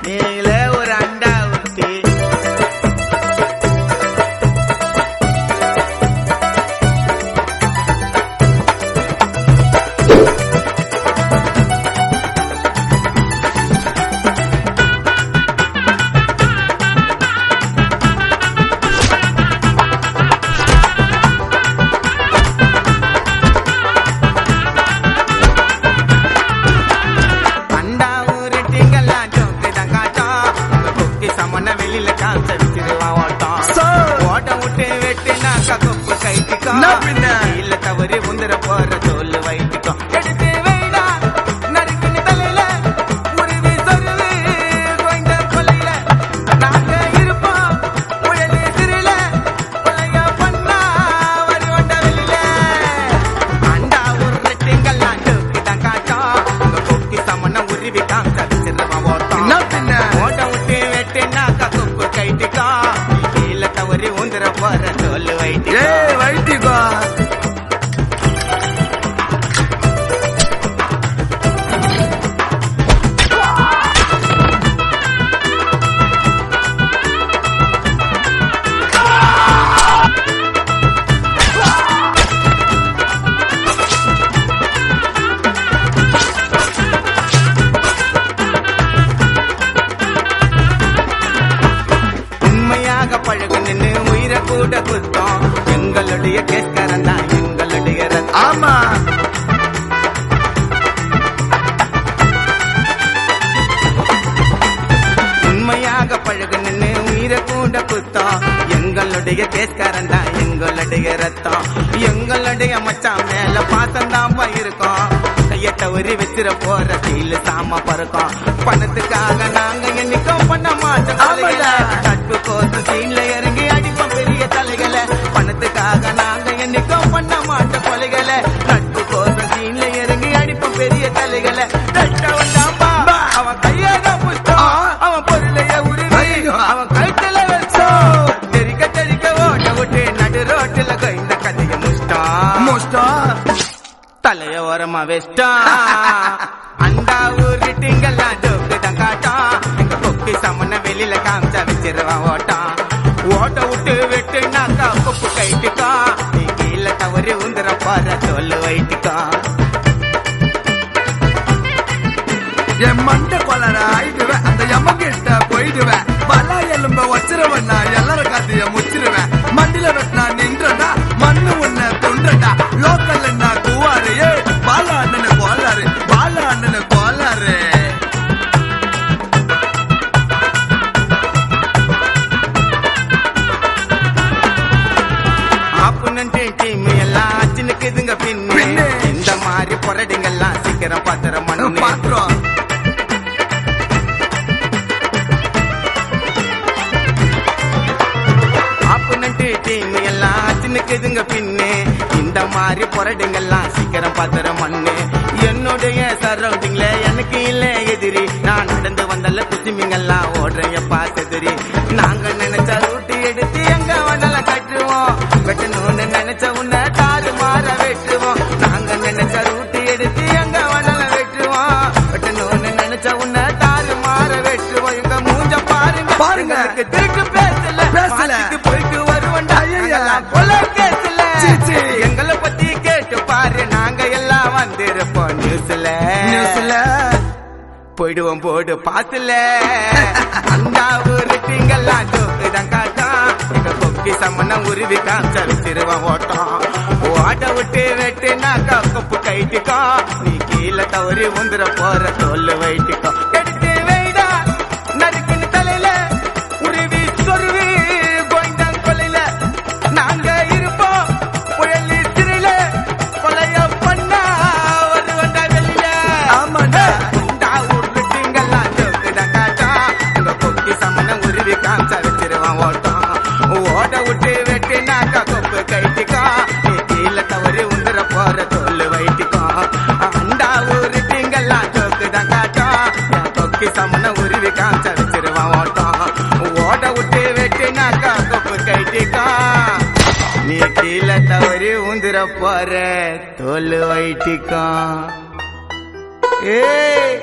நீங்களே ஒரு அண்டா ஊத்தி இல்ல தவறி முந்திர போற தோல் வைத்துக்கோ எடுத்து வைடா நறுக்கின தலையில உருவி சொருவி கோய்ந்த கொலையில நாங்க இருப்போம் உழலி சிறில கொலைய பண்ணா வருவண்ட வெளியில அண்டா உருட்டிங்கெல்லாம் டூக்கிதான் காட்டும் உங்க கொக்கி சமணம் உருவி காமிச்சிருவா ஓட்டம் ஓட்ட விட்டு வெட்டினாக்கா கொப்பு கைட்டிக்கோ இல்ல தவறி முந்திர போற தோல் வைத்திக்கோ பழகு நின்று உயிரை கூட குத்தம் எங்களுடைய கேட்கறன் தான் எங்களுடைய ஆமா உண்மையாக பழகு நின்று உயிரை கூட குத்தம் எங்களுடைய கேட்கறன் தான் எங்களுடைய ரத்தம் எங்களுடைய மச்சான் மேல பாசம் தான் இருக்கும் கைய தவறி வச்சிட போற சீல சாம பறக்கும் பணத்துக்காக நாங்க என்னைக்கும் பண்ண மாட்டோம் தட்டு கோத்து சீன்ல இறங்கி அடிப்போம் பெரிய தலைகளை பணத்துக்காக நாங்க என்னைக்கும் பண்ண மாட்டோம் கொலைகளை தட்டு கோத்து சீன்ல இறங்கி அடிப்போம் பெரிய தலைகளை அவன் கையாக புஷ்டம் அவன் பொருளைய உரிமை அவன் கழுத்துல வச்சோம் தெரிக்க தெரிக்க ஓட்ட விட்டு நடு ரோட்டுல இந்த கதைய முஷ்டம் தலைய ஓரமா வெஸ்டா அண்டா ஊருட்டிங்கெல்லாம் ஜோக்குதான் காட்டம் எங்க கொக்கி சமன வெளியில காமிச்சா வச்சிருவா ஓட்டம் ஓட்ட விட்டு வெட்டுனாக்கா கொப்பு கைட்டுக்கா நீ கீழே தவறி உந்துற பாற தோல் வைட்டுக்கா என் மண்ட கொலர ஆயிடுவேன் அந்த எம்மகிட்ட போயிடுவேன் பலா எலும்ப வச்சிருவேன் நான் எல்லாரும் காத்திய முச்சிருவேன் மண்டில வெட்டினா நின்றடா மண்ணு உன்ன தொண்டடா லோக்கல் என்ன குவாரு பாலா அண்ணனு கோலாரு பாலா அண்ணனு கோலாரு ஆப்புனன்ட்டு டீம் எல்லாம் சின்னக்குதுங்க பின்னு இந்த மாதிரி பொறடிங்கெல்லாம் சீக்கிரம் பாத்திரம் மண்ணு பாத்திரம் டீம் எல்லாம் சின்னக்குதுங்க பின்னு இந்த மாதிரி பொறடுங்கெல்லாம் சீக்கிரம் பாத்திர மண்ணு என்னுடைய சரௌண்டிங்ல எனக்கு இல்ல எதிரி நான் நடந்து வந்தல குச்சிமிங்கெல்லாம் ஓடுறேன் பாத்தெதிரி நாங்க நினைச்ச ரூட்டு எடுத்து எங்க வண்டல கட்டுவோம் வெட்டணும்னு நினைச்ச உன்ன தாறு மாற வெட்டுவோம் நாங்க நினைச்ச ரூட்டு எடுத்து எங்க வண்டல வெட்டுவோம் வெட்டணும்னு நினைச்ச உன்ன தாறு மாற வெட்டுவோம் எங்க மூஞ்ச பாருங்க பாருங்க திருட்டு பேசல போயிட்டு எங்களை பத்தி கேட்டு பாரு நாங்க எல்லாம் வந்திருப்போம் நியூஸ்ல போயிடுவோம் போடு பாத்துல அந்த ஊருட்டிங்கெல்லாம் ஜோக்குதான் காட்டம் எங்க கொக்கி சம்மனம் உருவி காமிச்சிருவான் ஓட்டம் ஓட்ட விட்டு வெட்டுனாக்கா கொப்பு கைட்டுக்கோ நீ கீழே தவறி உந்துற போற தோல் வைட்டுக்கோ எடுத்து வைடா நறுக்கின தலையில உருவி சொருவி கோய்ந்த கொலையில நாங்க இருப்போம் புயலி சிறில கொலைய பண்ணா வருவண்ட வெளியில ஆமாண்டா ஊர்விட்டீங்கெல்லாம் ஜோக்குதான் காட்டா உங்க கொக்கி சம்மனம் உருவி காமிச்சா வச்சிருவான் ஓட்டம் ஓட விட்டு வெட்டினாக்கா கொப்பு கைட்டிக்கோ நீ கீழே தவறி உந்துற போற தோல் வைட்டிக்கோ அண்டா ஊருட்டிங்கெல்லாம் ஜோக்குதான் காட்டா கொக்கி சம்மனம் உருவி காமிச்சா வச்சிருவான் ஓட்டம் ஓட விட்டு வெட்டினாக்கா கொப்பு கைட்டிக்கோ நீ கீழே தவறி உந்துற போற தோல் வைட்டிக்கோ ஏய்